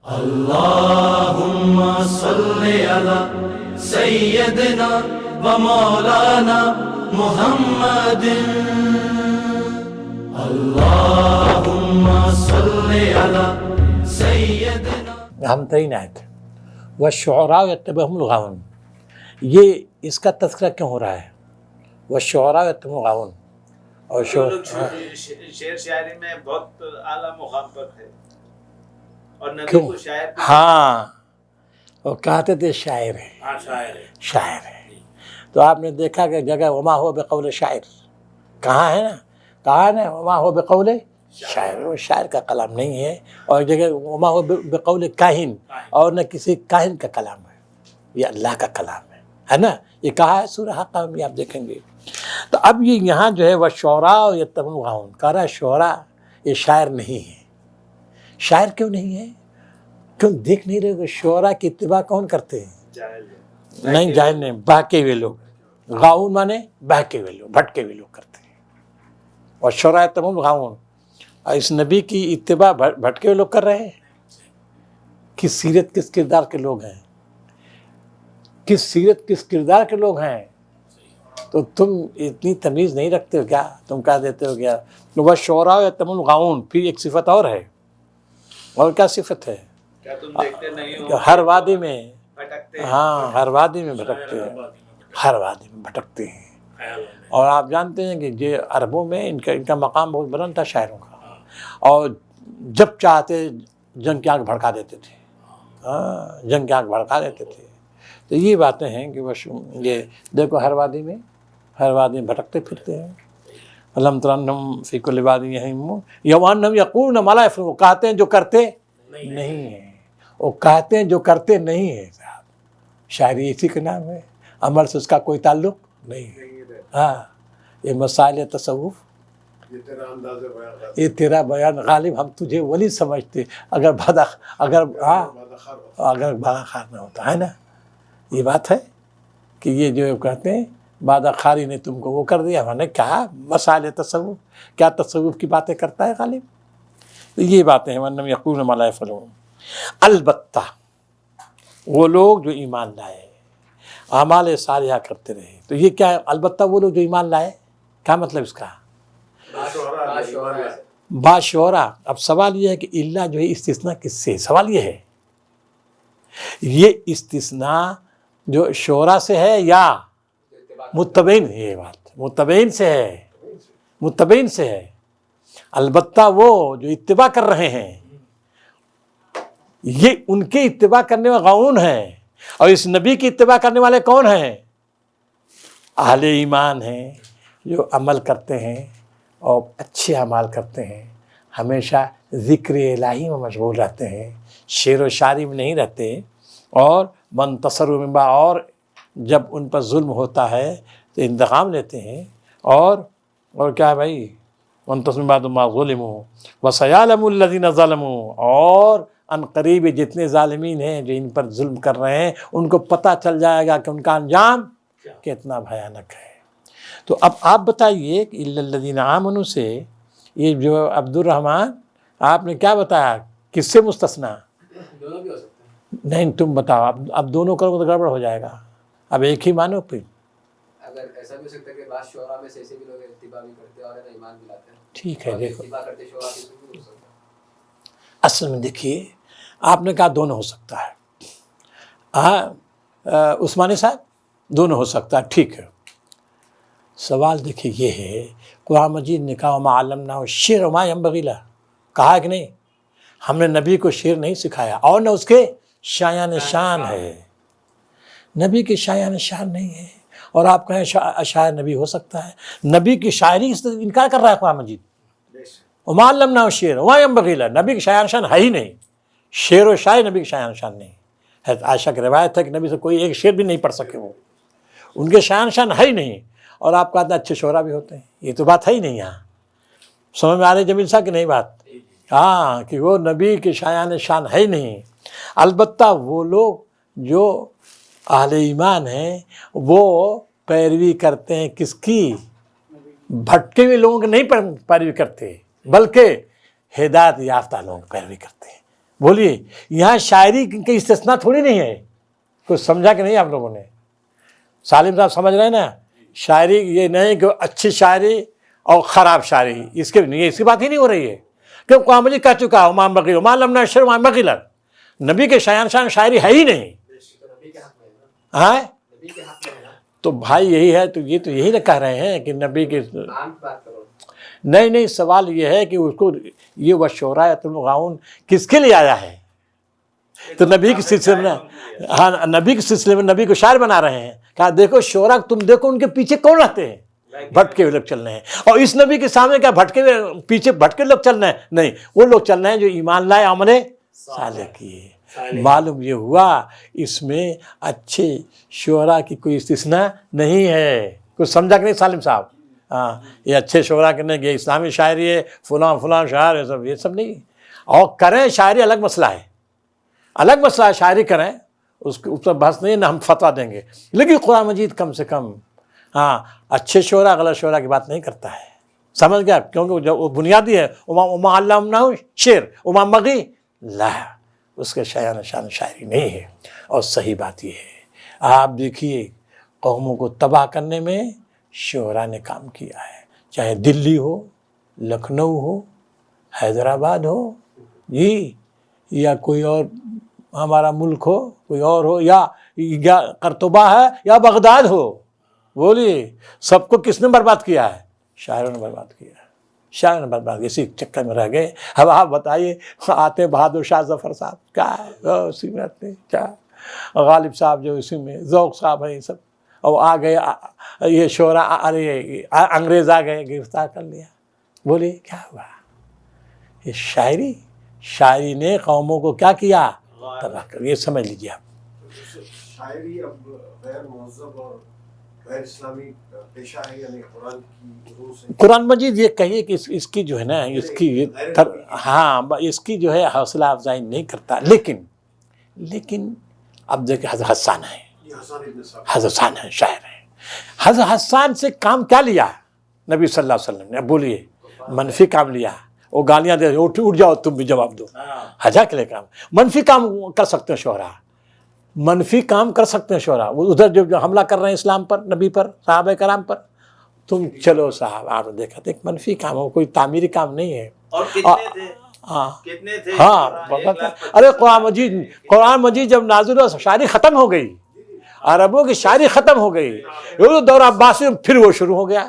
اللہم صلی علی سیدنا و مولانا محمد اللہم صلی علی سیدنا. ہم ترین آیت والشعراء یتبعہم الغاوون، یہ اس کا تذکرہ کیوں ہو رہا ہے؟ والشعراء یتبعہم الغاوون، اور شعر شاعری میں بہت اعلیٰ مقام پر تھے اور نبی کیوں؟ کو شاعر ہاں، وہ کہتے تھے شاعر ہے، شاعر ہے. تو آپ نے دیکھا کہ جگہ وما ہو بقول شاعر کہاں ہے نا، کہا نا وما ہو بقول شاعر، وہ شاعر کا کلام نہیں ہے. اور جگہ وما ہو بقول کاہن، اور نہ کسی کاہن کا کلام ہے، یہ اللہ کا کلام ہے نا. یہ کہا ہے سورہ حقہ میں، آپ دیکھیں گے. تو اب یہ یہاں جو ہے وہ شعراء یتبعہم الغاوون کہہ رہا ہے، شعراء یہ شاعر نہیں ہے. شاعر کیوں نہیں ہے؟ کیوں دیکھ نہیں رہے کہ شعراء کی اتباع کون کرتے ہیں؟ جاہل نہیں، جاہل نہیں، بہکے ہوئے لوگ. غاؤن مانے بہکے ہوئے لوگ، بھٹکے ہوئے لوگ کرتے ہیں. اور شعراء یتبعہم الغاوون، اور اس نبی کی اتباع بھٹکے ہوئے لوگ کر رہے ہیں. کس سیرت کس کردار کے لوگ ہیں، کس سیرت کس کردار کے لوگ ہیں. تو تم اتنی تمیز نہیں رکھتے ہو کیا؟ تم کہہ دیتے ہو کیا والشعراء یتبعہم الغاوون. پھر ایک صفت اور ہے، اور کیا صفت ہے؟ کیا تم دیکھتے نہیں ہو ہر وادی میں، بھٹکتے ہیں؟ ہاں ہر وادی میں بھٹکتے ہیں، ہر وادی میں بھٹکتے ہیں. اور آپ جانتے ہیں کہ یہ عربوں میں ان کا مقام بہت بلند تھا، شاعروں کا. اور جب چاہتے جنگ کی آگ بھڑکا دیتے تھے، ہاں جنگ کی آگ بھڑکا دیتے تھے. تو یہ باتیں ہیں کہ بس یہ دیکھو ہر وادی میں بھٹکتے پھرتے ہیں. الم تر انہم فی کل واد یہیمون یوانہم یقولون ما لا یفعلون، وہ کہتے ہیں جو کرتے نہیں ہیں، وہ کہتے ہیں جو کرتے نہیں ہیں. صاحب شاعری اسی کا نام ہے، عمل سے اس کا کوئی تعلق نہیں ہے. ہاں یہ مسائل تصوف، یہ تیرا بیان غالب، ہم تجھے ولی سمجھتے اگر باغخار نہ ہوتا ہے نا. یہ بات ہے کہ یہ جو کہتے ہیں بادہ خاری نے تم کو وہ کر دیا. ہم نے کہا مسائل تصوف، کیا تصوف کی باتیں کرتا ہے غالب؟ تو یہ باتیں ہیں وَأَنَّهُمْ يَقُولُونَ مَا لَا يَفْعَلُونَ. البتہ وہ لوگ جو ایمان لائے، اعمال صالحہ کرتے رہے. تو یہ کیا ہے؟ البتہ وہ لوگ جو ایمان لائے، کیا مطلب اس کا؟ باشعرا. اب سوال یہ ہے کہ اللہ جو ہے استثناء کس سے؟ سوال یہ ہے، یہ استثناء جو شعراء سے ہے یا متبعین؟ یہ بات متبعین سے ہے، متبعین سے ہے. البتہ وہ جو اتباع کر رہے ہیں، یہ ان کے اتباع کرنے والے غاؤن ہیں. اور اس نبی کی اتباع کرنے والے کون ہیں؟ اہل ایمان ہیں، جو عمل کرتے ہیں اور اچھے اعمال کرتے ہیں، ہمیشہ ذکر الہی میں مشغول رہتے ہیں، شعر و شاعری میں نہیں رہتے. اور منتصر من بعد، اور جب ان پر ظلم ہوتا ہے تو انتقام لیتے ہیں. اور کیا ہے بھائی؟ منتصر من بعد ما ظلموا وسيعلم الذين ظلموا. اور ان قریب جتنے ظالمین ہیں جو ان پر ظلم کر رہے ہیں، ان کو پتہ چل جائے گا کہ ان کا انجام کتنا بھیانک ہے. تو اب آپ بتائیے کہ الا الذین آمنوا سے یہ جو عبد الرحمن آپ نے کیا بتایا، کس سے مستثنیٰ؟ دونوں بھی ہو سکتے ہیں. نہیں تم بتاؤ. اب دونوں کرو تو گڑبڑ ہو جائے گا. اب ایک ہی مانو. پھر اگر ایسا بھی ہو سکتا ہے کہ بعض شعراء میں سے ایسے بھی لوگ اتباع بھی کرتے ہیں اور ایمان بھی لاتے ہیں. ٹھیک ہے، دیکھو اتباع کرتے شعراء کی بھی ہو سکتا ہے. اصل میں دیکھیے، آپ نے کہا دونوں ہو سکتا ہے. ہاں عثمانی صاحب دونوں ہو سکتا ہے، ٹھیک ہے. سوال دیکھیے یہ ہے، قرآن مجید نے کہا وما علمناہ الشعر وما ينبغی لہ، کہا کہ نہیں؟ ہم نے نبی کو شعر نہیں سکھایا، اور نہ اس کے شایان شان ہے. نبی کی شایان شان نہیں ہے. اور آپ کہیں شاعر نبی ہو سکتا ہے؟ نبی کی شاعری سے انکار کر رہا ہے قرآن مجید. وما علمناہ الشعر وما ينبغی لہ، نبی کی شایان شان ہے ہی نہیں. شعر و شاعری نبی کی شایان شان نہیں. حضرت عائشہ کی روایت ہے کہ نبی سے کوئی ایک شعر بھی نہیں پڑھ سکے، وہ ان کے شایان شان ہے ہی نہیں. اور آپ کہتے ہیں اچھے شعراء بھی ہوتے ہیں. یہ تو بات ہے ہی نہیں. یہاں سمجھ میں آ رہی جمیل صاحب کی نہیں بات؟ ہاں، کہ وہ نبی کے شایان شان ہے ہی نہیں. البتہ وہ لوگ جو اہل ایمان ہیں وہ پیروی کرتے ہیں کس کی؟ بھٹکے ہوئے لوگوں کی نہیں پیروی کرتے، بلکہ ہدایت یافتہ لوگوں کی پیروی کرتے ہیں. بولیے یہاں شاعری کی استثناء تھوڑی نہیں ہے. کچھ سمجھا کہ نہیں آپ لوگوں نے؟ سالم صاحب سمجھ رہے ہیں نا؟ شاعری یہ نہیں کہ اچھی شاعری اور خراب شاعری، اس کے نہیں، اس کی بات ہی نہیں ہو رہی ہے. کیوں قرآن مجید کہہ چکا امام بغیر امام لم نشر امام بغیر، نبی کے شایان شان شاعری ہے ہی نہیں. ہاں تو بھائی یہی ہے، تو یہ تو یہی نہ کہہ رہے ہیں کہ نبی کے نہیں، سوال یہ ہے کہ اس کو یہ والشعراء یتلون الغاؤن کس کے لیے آیا ہے؟ تو نبی کے سلسلے میں، ہاں نبی کے سلسلے میں نبی کو شاعر بنا رہے ہیں. کہا دیکھو شعراء تم دیکھو ان کے پیچھے کون رہتے ہیں، بھٹکے ہوئے لوگ چل رہے ہیں. اور اس نبی کے سامنے کیا پیچھے بھٹکے لوگ چل رہے ہیں؟ نہیں، وہ لوگ چل رہے ہیں جو ایمان لائے عمل صالح کیے. معلوم یہ ہوا اس میں اچھے شعراء کی کوئی استثناء نہیں ہے. کچھ سمجھا کہ نہیں سالم صاحب؟ ہاں یہ اچھے شعراء کرنے یہ اسلامی شاعری ہے، فلاں شاعر ہے، یہ سب نہیں. اور کریں شاعری الگ مسئلہ ہے، الگ مسئلہ ہے. شاعری کریں اس پر بحث نہیں، نہ ہم فتویٰ دیں گے. لیکن قرآن مجید کم سے کم ہاں اچھے شعراء غلط شعراء کی بات نہیں کرتا ہے. سمجھ گیا؟ کیونکہ وہ بنیادی ہے. وما علمنہ شعر وما مغی لا، اس کے شایان شان شاعری نہیں ہے. اور صحیح بات یہ ہے، آپ دیکھیے قوموں کو تباہ کرنے میں شعراء نے کام کیا ہے. چاہے دلی ہو، لکھنؤ ہو، حیدرآباد ہو جی، یا کوئی اور ہمارا ملک ہو، کوئی اور ہو، یا قرطبہ ہے یا بغداد ہو. بولیے سب کو کس نے برباد کیا ہے؟ شاعروں نے برباد کیا ہے. شاعروں نے برباد کیا، اسی چکر میں رہ گئے. اب آپ بتائیے، آتے بہادر شاہ ظفر صاحب کیا ہے اسی میں آتے، کیا غالب صاحب جو اسی میں، ذوق صاحب ہیں، یہ سب. اور آ گئے یہ شعراء، ارے انگریز آ گئے گرفتار کر لیا. بولیے کیا ہوا؟ یہ شاعری نے قوموں کو کیا کیا؟ تباہ کر. یہ سمجھ لیجیے آپ. شاعری اب غیر مہذب اور غیر اسلامی پیشہ ہے، یعنی قرآن کی روح سے قرآن مجید یہ کہیے کہ اس کی جو ہے نا، اس کی ہاں اس کی جو ہے حوصلہ افزائی نہیں کرتا. لیکن اب دیکھیں حضرت حسان ہے، حضرت حسان ہے، شاعر ہے. حضرت حسان سے کام کیا لیا نبی صلی اللہ علیہ وسلم نے؟ اب بولیے منفی کام لیا. وہ گالیاں دے اٹھ جاؤ تم بھی جواب دو. حجا کے لیے کام منفی کام کر سکتے ہیں شعراء، منفی کام کر سکتے ہیں شعراء. وہ ادھر جو حملہ کر رہے ہیں اسلام پر، نبی پر، صحابہ کرام پر، تم چلو صاحب آپ نے دیکھا ایک منفی کام ہو، کوئی تعمیری کام نہیں ہے. اور کتنے تھے؟ کتنے تھے؟ ہاں ارے قرآن مجید جب نازل ہوا شاعری ختم ہو گئی، عربوں کی شاعری ختم ہو گئی. دور عباسی میں پھر وہ شروع ہو گیا،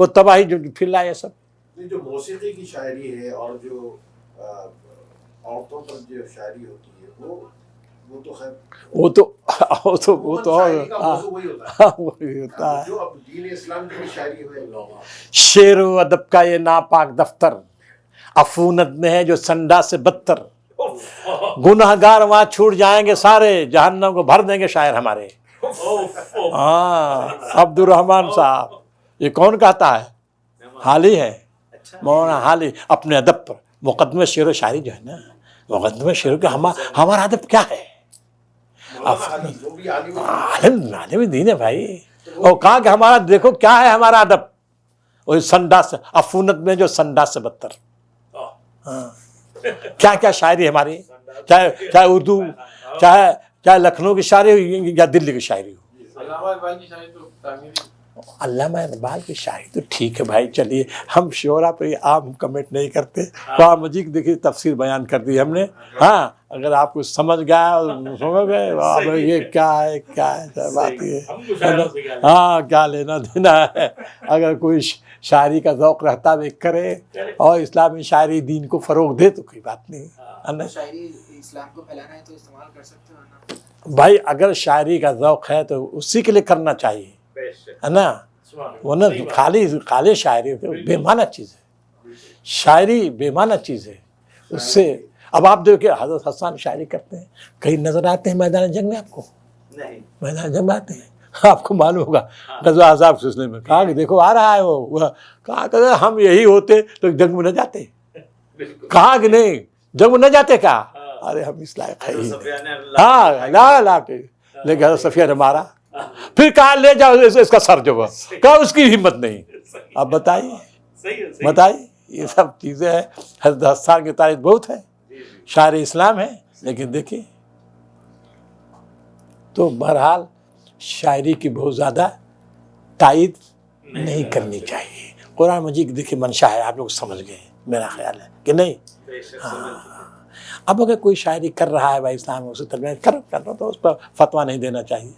وہ تباہی جو پھر لائے سب. جو موسیقی کی شاعری ہے اور جو عورتوں پر جو شاعری ہوتی ہے وہ تو خیر وہ تو وہی ہوتا ہے. جو اب دین اسلام کی شاعری ہے، شعر و ادب کا یہ ناپاک دفتر، عفونت میں ہے جو سنڈا سے بدتر. گنہگار وہاں چھوٹ جائیں گے سارے، جہنم کو بھر دیں گے شاعر ہمارے. ہاں عبد الرحمن صاحب، یہ کون کہتا ہے؟ حالی ہے، مولانا حالی. اپنے ادب پر مقدمہ شعر و شاعری جو ہے نا، مقدمہ شعر کا ہمارا ادب کیا ہے؟ عالم دین ہے بھائی. اور کہا کہ ہمارا دیکھو کیا ہے ہمارا ادب، وہی سنڈا سے، عفونت میں جو سنڈا سے بدتر. کیا کیا شاعری ہماری، چاہے اردو، چاہے لکھنؤ کی شاعری ہو یا دلی کی شاعری ہو. علامہ اقبال کی شاعری تو ٹھیک ہے بھائی، چلیے ہم شعراء پہ عام کمنٹ نہیں کرتے. قرآن مجید دیکھیے تفسیر بیان کر دی ہم نے. ہاں اگر آپ کو سمجھ گیا، سمجھ گئے یہ کیا ہے بات یہ. ہاں کیا لینا دینا ہے. اگر کوئی شاعری کا ذوق رہتا ہے کرے اور اسلامی شاعری دین کو فروغ دے تو کوئی بات نہیں. شاعری اسلام کو پھیلانا ہے تو استعمال کر سکتے ہو بھائی. اگر شاعری کا ذوق ہے تو اسی کے لیے کرنا چاہیے، ہے نا. ورنہ خالی شاعری بے معنی چیز ہے. شاعری بے معنی چیز ہے. اس سے اب آپ دیکھیں حضرت حسان شاعری کرتے ہیں، کہیں نظر آتے ہیں میدان جنگ میں؟ آپ کو نہیں، میدان جنگ میں آتے ہیں؟ آپ کو معلوم ہوگا غزوہ احزاب کے سلسلے میں کہا کہ دیکھو آ رہا ہے وہ، کہا کہ ہم یہی ہوتے تو جنگ میں نہ جاتے. کہا کہ نہیں جنگ میں نہ جاتے. کہا ارے ہم اس لائق ہیں. ہاں لا لیکن حضرت صفیہ نے مارا. پھر کہا لے جاؤ اس کا سر، جو کہا اس کی ہمت نہیں. اب بتائیے یہ سب چیزیں ہیں. حضرت حسان کی تاریخ بہت ہے شاعر اسلام ہے، لیکن دیکھیے تو بہرحال شاعری کی بہت زیادہ تائید نہیں کرنی چاہیے۔ قرآن مجید دیکھیے منشا ہے، آپ لوگ سمجھ گئے میرا خیال ہے کہ نہیں؟ بے شک سمجھ چکے۔ اب اگر کوئی شاعری کر رہا ہے بھائی اسلام میں، اسے تربیت کر رہا تو اس پر فتویٰ نہیں دینا چاہیے۔